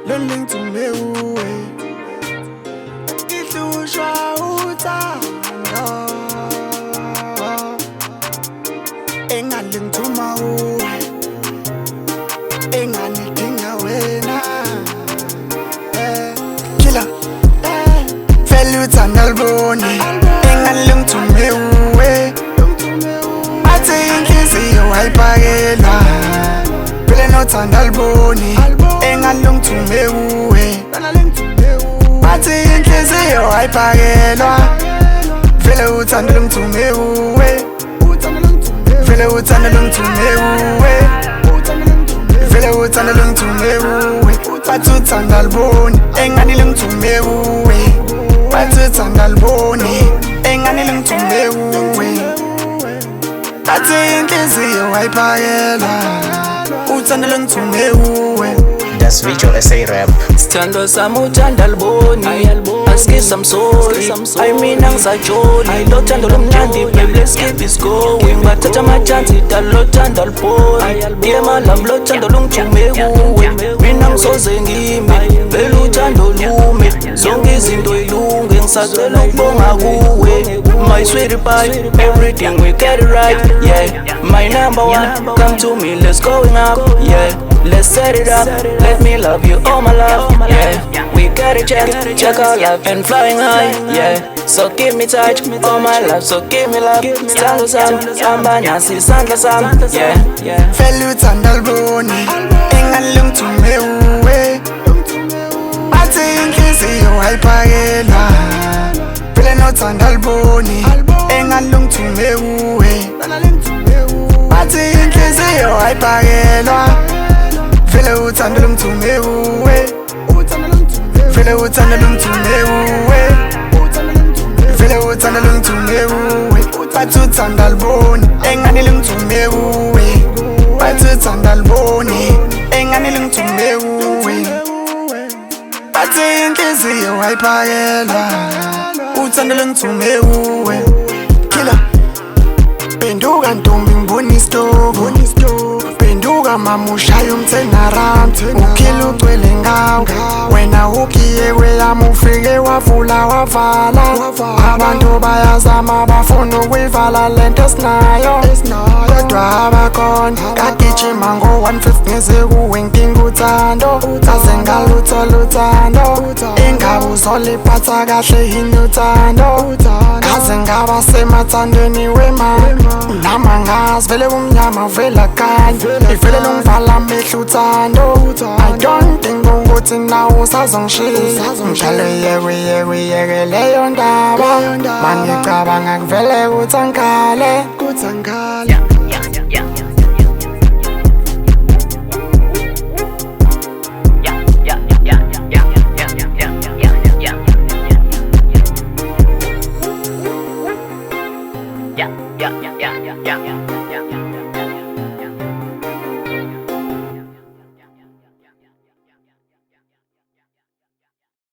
Learning to me way. Ihlushwa uthando engalingithuma uwe enganidinga wena killer vele uthando alboni engalingithume uwe athi inhliziyo ayiphakelwa vele nothando alboni engalingithume uwe athi inhliziyo ayiphakelwa vele uthando lungithume uwe vele uthando lungithume uwe vele uthando lungithume uwe bathi uthando alboni engani lungithume uwe bathi uthando alboni engani lungithume uwe athi inhliziyo ayiphakelwa uthando lungithume uwe. That's Visual SA Rap. Sithando sami uthando alboni askisi I'm sorry I mean angisajoli lo thando lomnandi baby let's keep this going bathatha amachansi lo thando alboni yema lami lo thando lungithume kuwe mina ngisoze ngime vele uthando lume zonke izinto ilunge ngisacela ukubonga kuwe my sweetie pie everything we get it right yeah my number one come to me let's going up yeah let's set it up, let me love you all my life, yeah. We got it check our love and flying high, yeah. So give me touch, all my love, so give me love. Sithando sami, hamba nasi isandla sami, yeah. Vele uthando alboni, engani lungithume uwe. Bathi inhliziyo ayiphakelwa, vele nothando alboni, engani lungithume uwe. Bathi inhliziyo ayiphakelwa. Vele uthando lungithume uwe vele uthando lungithume uwe vele uthando lungithume uwe bathi uthando alboni engani lungithume uwe bathi uthando alboni engani lungithume uwe bathi inhliziyo ayiphakelwa uthando lungithume uwe killer penduka ntombi ngibona isitoko penduka mama ushaya umthenaramu ukhila ugcwele ngawo wena ukiye kweyami ufike wavula wavala abantu bayazama bafuna ukuyivala lento esinayo kodwa abakhona kagijima ngo-150 ngize kuwe nginga uthando kaze ngaluthola uthando ingabe uzoliphatha kahle yini uthando kaze ngaba semathandweni wemali nama ngazi vele umnyama vela kanye ivele lungivala amehlo uthando I don't think ukuthi nawe usazongishiya ngishale uyeke leyo ndaba mangicabanga kuvele kuthi angale yeah.